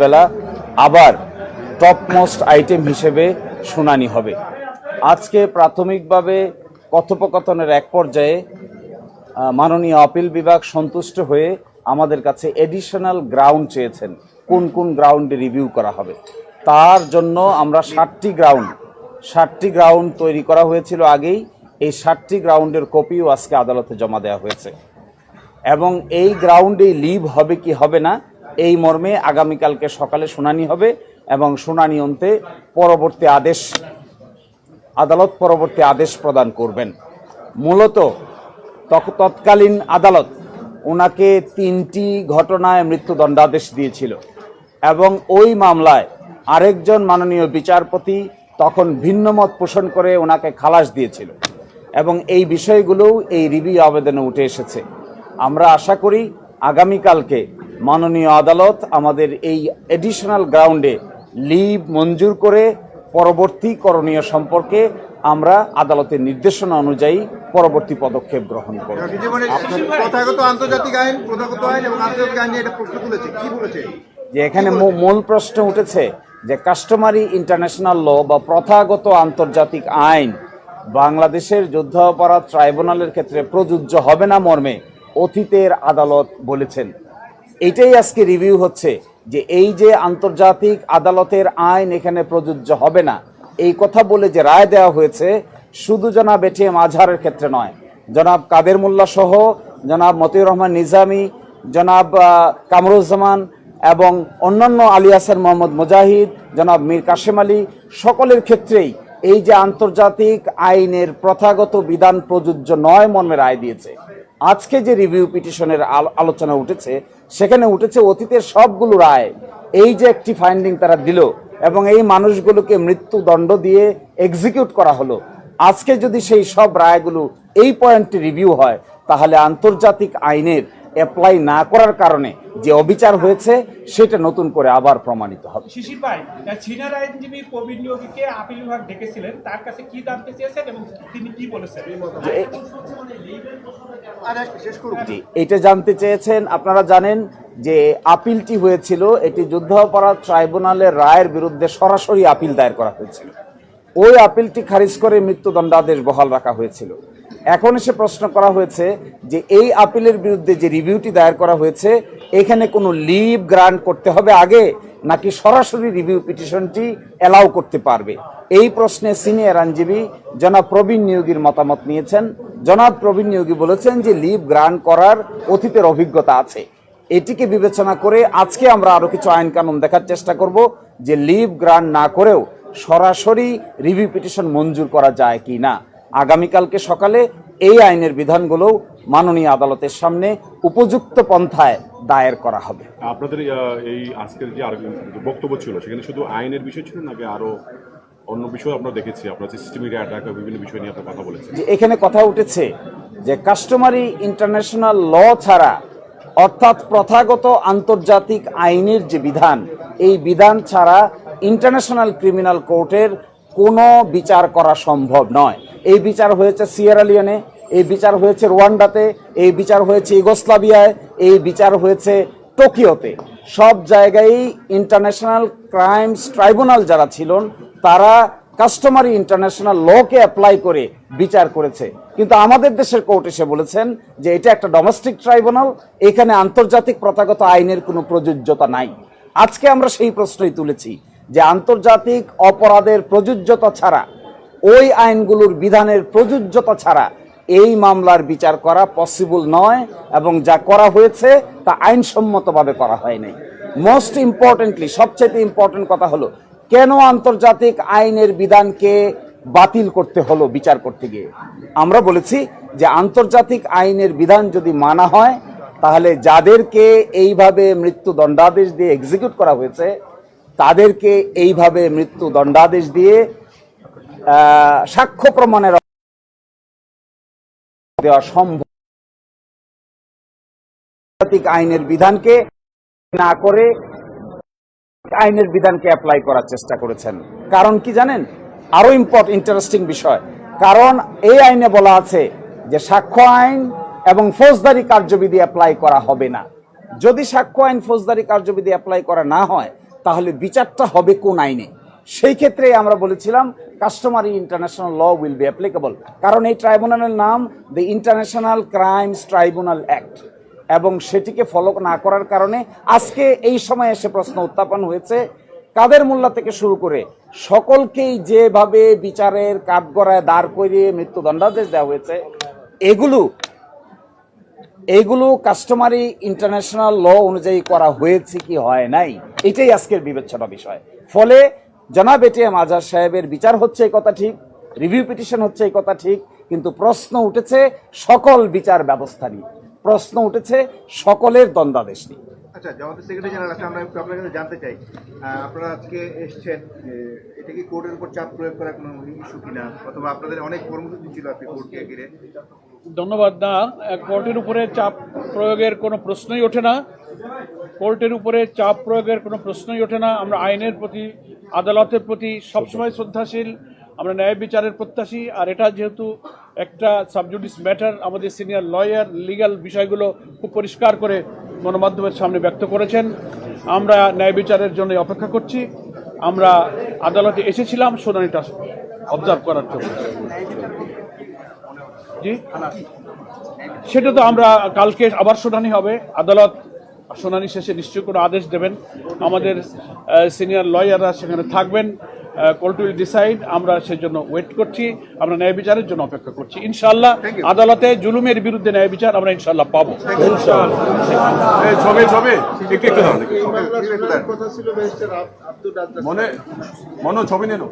বিকেলবেলা আবার top most item হিসেবে শুনানি হবে। আজকে প্রাথমিকভাবে কথোপকথনের এক পর্যায়ে মাননীয় আপিল বিভাগ সন্তুষ্ট হয়ে আমাদের কাছে এডিশনাল গ্রাউন্ড চেয়েছেন, কোন কোন গ্রাউন্ডে রিভিউ করা হবে। তার জন্য আমরা 60টি গ্রাউন্ড তৈরি করা হয়েছিল আগেই। এই 60টি গ্রাউন্ডের কপিও আজকে আদালতে জমা দেওয়া হয়েছে এবং এই গ্রাউন্ডে লিভ হবে কি হবে না এই মর্মে আগামীকালকে সকালে শুনানি হবে এবং শুনানি অন্তে আদালত পরবর্তী আদেশ প্রদান করবেন। মূলত তৎকালীন আদালত ওনাকে 3টি ঘটনায় মৃত্যুদণ্ডাদেশ দিয়েছিল এবং ওই মামলায় আরেকজন মাননীয় বিচারপতি তখন ভিন্নমত পোষণ করে ওনাকে খালাস দিয়েছিল এবং এই বিষয়গুলোও এই রিভিউ আবেদনে উঠে এসেছে। আমরা আশা করি আগামীকালকে মাননীয় আদালত আমাদের এই এডিশনাল গ্রাউন্ডে লিভ মঞ্জুর করে পরবর্তী করণীয় সম্পর্কে আমরা আদালতের নির্দেশনা অনুযায়ী পরবর্তী পদক্ষেপ গ্রহণ করব। যে এখানে মূল প্রশ্ন উঠেছে যে কাস্টমারি ইন্টারন্যাশনাল ল বা প্রথাগত আন্তর্জাতিক আইন বাংলাদেশের যুদ্ধাপরাধ ট্রাইব্যুনালের ক্ষেত্রে প্রযোজ্য হবে না মর্মে অতীতের আদালত বলেছেন। এটাই আজকে রিভিউ হচ্ছে যে এই যে আন্তর্জাতিক আদালতের আইন এখানে প্রযোজ্য হবে না এই কথা বলে যে রায় দেওয়া হয়েছে শুধু জনাব এটিএম আজহারের ক্ষেত্রে নয়, জনাব কাদের মোল্লা সহ জনাব মতিউর রহমান নিজামী, জনাব কামরুজ্জামান এবং অন্যান্য আলী হাসান মোহাম্মদ মুজাহিদ, জনাব মীর কাশেম আলী সকলের ক্ষেত্রেই এই যে আন্তর্জাতিক আইনের প্রথাগত বিধান প্রযোজ্য নয় মর্মে রায় দিয়েছে। আজকে যে রিভিউ পিটিশনের আলোচনা উঠেছে সেখানে উঠেছে অতীতের সবগুলো রায়, এই যে একটি ফাইন্ডিং তারা দিল এবং এই মানুষগুলোকে মৃত্যুদণ্ড দিয়ে এক্সিকিউট করা হলো, আজকে যদি সেই সব রায়গুলো এই পয়েন্টে রিভিউ হয় তাহলে আন্তর্জাতিক আইনের অ্যাপ্লাই না করার কারণে যে অবিচার হয়েছে সেটা নতুন করে আবার প্রমাণিত হবে। শিশির ভাই, চীনের আইনজীবী প্রবীণ নিয়োগীকে আপিল বিভাগ ডেকেছিলেন, তার কাছে কি জানতে চেয়েছেন এবং তিনি কি বলেছেন? এটা জানতে চেয়েছেন। আপনারা জানেন যে আপিলটি হয়েছিল, এটি যুদ্ধাপরাধ ট্রাইব্যুনালের রায়ের বিরুদ্ধে সরাসরি আপিল দায়ের করা হয়েছিল। ওই আপিলটি খারিজ করে মৃত্যুদণ্ডাদেশ বহাল রাখা হয়েছিল। এখন এসে প্রশ্ন করা হয়েছে যে এই আপিলের বিরুদ্ধে যে রিভিউটি দায়ের করা হয়েছে এখানে কোনো লিভ গ্রান্ট করতে হবে আগে নাকি সরাসরি রিভিউ পিটিশনটি অ্যালাউ করতে পারবে। এই প্রশ্নে সিনিয়র আইনজীবী জনাব প্রবীণ নিয়োগীর মতামত নিয়েছেন। জনাব প্রবীণ নিয়োগী বলেছেন যে লিভ গ্রান্ট করার অতীতের অভিজ্ঞতা আছে, এটিকে বিবেচনা করে আজকে আমরা আরো কিছু আইন কানুন দেখার চেষ্টা করব যে লিভ গ্রান্ট না করেও সরাসরি রিভিউ পিটিশন মঞ্জুর করা যায় কি না। আগামীকালকে সকালে এই আইনের বিধানগুলো মাননীয় আদালতের সামনে উপযুক্ত পন্থায় দায়ের করা হবে। আপনাদের এই আজকের যে বক্তব্য ছিল সেখানে শুধু আইনের বিষয় ছিল নাকি আরো অন্য বিষয়? আমরা দেখেছি আপনার সিস্টেমিক অ্যাটাক বিভিন্ন বিষয় নিয়ে আপনার কথা বলেছেন। যে এখানে কথা উঠেছে যে কাস্টমারি ইন্টারন্যাশনাল ল ছাড়া অর্থাৎ প্রথাগত আন্তর্জাতিক আইনের যে বিধান এই বিধান ছাড়া ইন্টারন্যাশনাল ক্রিমিনাল কোর্টের কোনো বিচার করা সম্ভব নয়। এই বিচার হয়েছে সিয়েরা লিওনে, এই বিচার হয়েছে রুয়ান্ডাতে, এই বিচার হয়েছে ইউগোস্লাভিয়ায়, এই বিচার হয়েছে টোকিওতে। সব জায়গায় ইন্টারন্যাশনাল ক্রাইমস ট্রাইব্যুনাল যারা ছিলেন তারা কাস্টমারি ইন্টারন্যাশনাল লকে অ্যাপ্লাই করে বিচার করেছে, কিন্তু আমাদের দেশের কোর্ট এসে বলেছেন যে এটা একটা ডোমেস্টিক ট্রাইব্যুনাল, এখানে আন্তর্জাতিক প্রথাগত আইনের কোনো প্রযোজ্যতা নাই। আজকে আমরা সেই প্রশ্নই তুলেছি যে আন্তর্জাতিক অপরাধের প্রযোজ্যতা ছাড়া, ওই আইনগুলোর বিধানের প্রযোজ্যতা ছাড়া এই মামলার বিচার করা পসিবল নয় এবং যা করা হয়েছে তা আইনসম্মতভাবে করা হয় নাই। মোস্ট ইম্পর্টেন্টলি, সবচেয়ে ইম্পর্টেন্ট কথা হলো কেন আন্তর্জাতিক আইনের বিধানকে বাতিল করতে হলো বিচার করতে গিয়ে। আমরা বলেছি যে আন্তর্জাতিক আইনের বিধান যদি মানা হয় তাহলে যাদেরকে এইভাবে মৃত্যুদণ্ডাদেশ দিয়ে এক্সিকিউট করা হয়েছে তাদেরকে এইভাবে মৃত্যুদণ্ডাদেশ দিয়ে সাক্ষ্য প্রমাণের দেওয়া সম্ভব। আইনের বিধানকে না করে আইনের বিধানকে অ্যাপ্লাই করার চেষ্টা করেছেন। কারণ কি জানেন? আরো ইন্টারেস্টিং বিষয়, কারণ এই আইনে বলা আছে যে সাক্ষ্য আইন এবং ফৌজদারি কার্যবিধি অ্যাপ্লাই করা হবে না। যদি সাক্ষ্য আইন ফৌজদারি কার্যবিধি অ্যাপ্লাই করা না হয় তাহলে বিচারটা হবে কোন আইনে? সেই ক্ষেত্রে আমরা বলেছিলাম customary international law will be applicable, কারণ এই ট্রাইব্যুনালের নাম the international crimes tribunal act, এবং সেটিকে ফলো না করার কারণে আজকে এই সময় এসে প্রশ্ন উত্থাপন হয়েছে কাদের মোল্লা থেকে শুরু করে সকলকেই যেভাবে বিচারের কাঠগড়ায় দাঁড় করিয়ে মৃত্যুদণ্ডাদেশ দেওয়া হয়েছে, এগুলো কাস্টমারি ইন্টারন্যাশনাল ল অনুযায়ী করা হয়েছে কি হয় নাই, এটাই আজকের বিবেচনা বিষয়। ফলে জনাব এটিএম আজহার সাহেবের বিচার হচ্ছে এই কথা ঠিক, রিভিউ পিটিশন হচ্ছে এই কথা ঠিক, কিন্তু প্রশ্ন উঠেছে সকল বিচার ব্যবস্থা নিয়ে, প্রশ্ন উঠেছে সকলের দণ্ডাদেশ নিয়ে। আচ্ছা, জামাতের সেক্রেটারি জেনারেল আছে, আমরা একটু আপনার কাছে জানতে চাই, আপনারা আজকে এসেছেন, এটা কি কোর্টের উপর চাপ প্রয়োগ করার কোনো ইস্যু কিনা, অথবা আপনাদের অনেক কর্মসূচি ছিল আজকে কোর্টকে ঘিরে? ধন্যবাদ। না, কোর্টের উপরে চাপ প্রয়োগের কোনো প্রশ্নই ওঠে না। কোর্টের উপরে চাপ প্রয়োগের কোনো প্রশ্নই ওঠে না। আমরা আইনের প্রতি, আদালতের প্রতি সবসময় শ্রদ্ধাশীল, আমরা ন্যায় বিচারের প্রত্যাশী। আর এটা যেহেতু একটা সাবজুডিস ম্যাটার, আমাদের সিনিয়র লয়ার লিগ্যাল বিষয়গুলো খুব পরিষ্কার করে গণমাধ্যমের সামনে ব্যক্ত করেছেন। আমরা ন্যায় বিচারের জন্য অপেক্ষা করছি। আমরা আদালতে এসেছিলাম শুনানিটা অবজার্ভ করার জন্য। জি, সেটা তো আমরা কালকে আবার শুনানি হবে। আদালত শুনানি শেষে নিশ্চয়ই কোনো আদেশ দেবেন। আমাদের সিনিয়র লয়াররা সেখানে থাকবেন। Court will decide. আমরা সেজন্য ওয়েট করছি। আমরা ন্যায় বিচারের জন্য অপেক্ষা করছি। ইনশাআল্লাহ আদালতে জুলুমের বিরুদ্ধে ন্যায় বিচার আমরা ইনশাআল্লাহ পাবো। মনে ছবি নেন।